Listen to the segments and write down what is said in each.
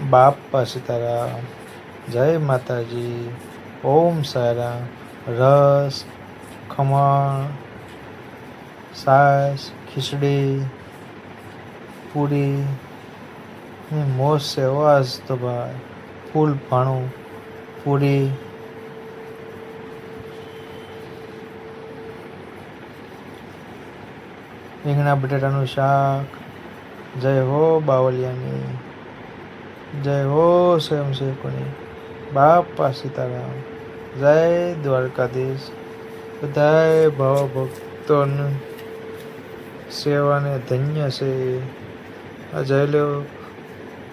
બાપા સીતારામ, જય માતાજી, ઓમ સાયરામ. રસ, ખમણ, છાશ, ખીચડી, પૂરી મોજ છે આજ તો ભાઈ, ફૂલ ભાણું પૂરી. રીંગણા બટાટાનું શાક. જય હો બાવલિયાની, જય હો સ્વયંસેવકોની, બાપા સીતારામ, જય દ્વારકાધીશ. બધાય ભાવ ભક્તોની સેવાને ધન્ય છે. આ જઈ લો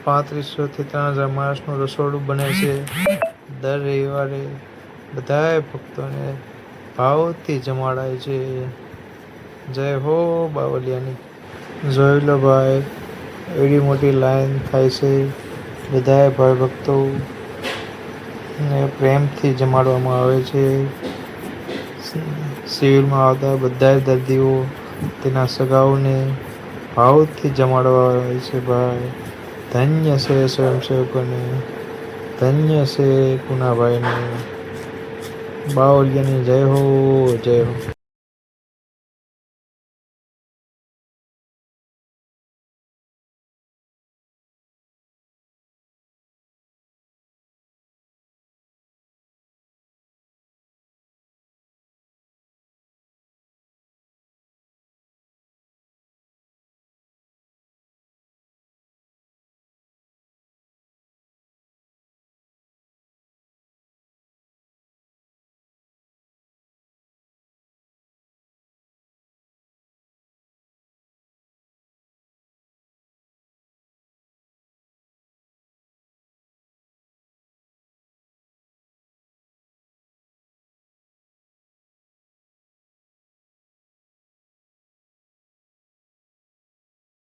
3500 થી 3000 માણસનું રસોડું બને છે દર રવિવારે. બધાય ભક્તોને ભાવથી જમાડાય છે. જય હો બાવલિયાની. જોઈ લો ભાઈ, એવી મોટી લાઈન થાય છે. બધાય ભાઈ ભક્તો ને પ્રેમથી જમાડવામાં આવે છે. સિવિલમાં આવતા બધાય દર્દીઓ તેના સગાઓને ભાવથી જમાડવા આવે છે ભાઈ. ધન્ય છે સ્વયંસેવકોને, ધન્ય છે પૂનાભાઈને. બાવલિયાની જય હો, જય હો.